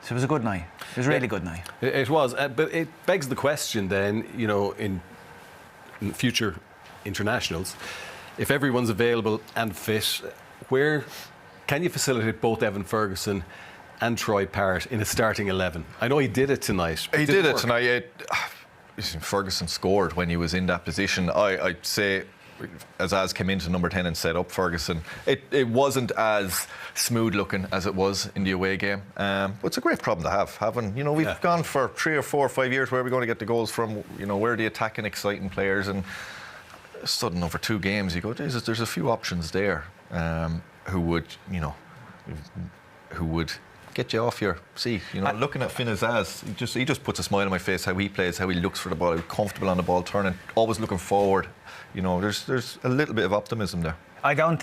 So it was a good night. It was a really good night. It was, but it begs the question then, you know, in future internationals, if everyone's available and fit, where can you facilitate both Evan Ferguson and Troy Parrott in a starting 11? I know he did it tonight. He did it tonight. Ferguson scored when he was in that position. I'd say, as came into number 10 and set up Ferguson, it wasn't as smooth looking as it was in the away game. But it's a great problem to have. We've gone for 3 or 4 or 5 years. Where are we going to get the goals from? You know, where are the attacking, exciting players? And suddenly over 2 games, you go, Jesus, there's a few options there who would get you off your seat. You know, looking at Finn Azaz, he just puts a smile on my face. How he plays, how he looks for the ball, how comfortable on the ball, turning, always looking forward. You know, there's a little bit of optimism there. I don't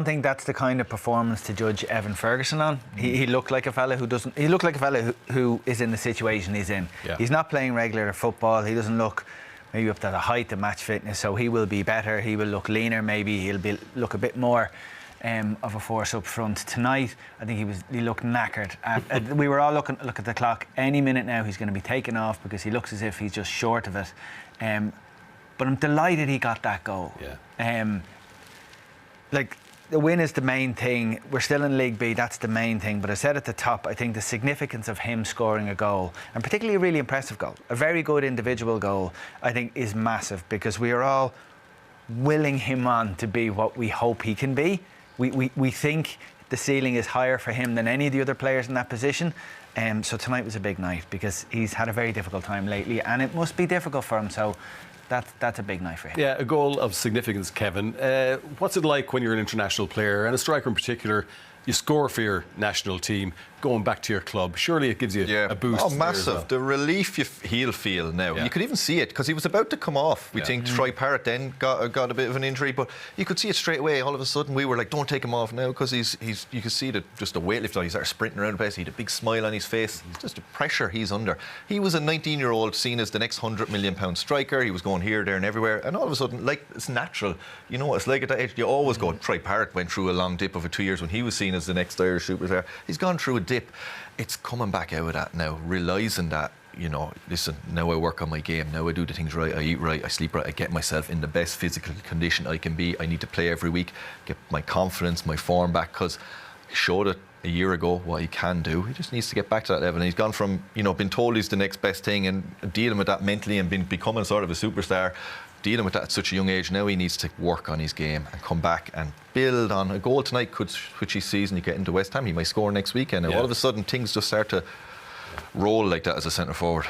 think that's the kind of performance to judge Evan Ferguson on. He looked like a fella who doesn't. He looked like a fella who is in the situation he's in. Yeah. He's not playing regular football. He doesn't look maybe up to the height of match fitness. So he will be better. He will look leaner. Maybe he'll look a bit more of a force up front. Tonight, I think he looked knackered. We were all look at the clock. Any minute now, he's going to be taken off because he looks as if he's just short of it. But I'm delighted he got that goal. Yeah. The win is the main thing. We're still in League B, that's the main thing. But I said at the top, I think the significance of him scoring a goal, and particularly a really impressive goal, a very good individual goal, I think is massive, because we are all willing him on to be what we hope he can be. We think the ceiling is higher for him than any of the other players in that position. So tonight was a big night, because he's had a very difficult time lately, and it must be difficult for him. So that's a big night for him. Yeah, a goal of significance, Kevin. What's it like when you're an international player, and a striker in particular, you score for your national team, going back to your club? Surely it gives you a boost. Oh, massive. Well. The relief he'll feel now. Yeah. You could even see it, because he was about to come off. We think Troy Parrott then got a bit of an injury, but you could see it straight away. All of a sudden, we were like, don't take him off now, because you could see just the weightlift on. He started sprinting around the place. He had a big smile on his face. It's just the pressure he's under. He was a 19-year-old seen as the next £100 million striker. He was going here, there and everywhere. And all of a sudden, like, it's natural. You know what it's like at that age. You always go, Troy Parrott went through a long dip of 2 years when he was seen as the next Irish superstar. He's gone through a dip. It's coming back out of that now, realising that, you know, listen, now I work on my game, now I do the things right, I eat right, I sleep right, I get myself in the best physical condition I can be. I need to play every week, get my confidence, my form back, because he showed it a year ago what he can do. He just needs to get back to that level. And he's gone from, you know, being told he's the next best thing and dealing with that mentally and becoming sort of a superstar, dealing with that at such a young age. Now he needs to work on his game and come back and build on. A goal tonight could switch his season. You get into West Ham, he might score next weekend. And all of a sudden things just start to roll like that as a centre forward.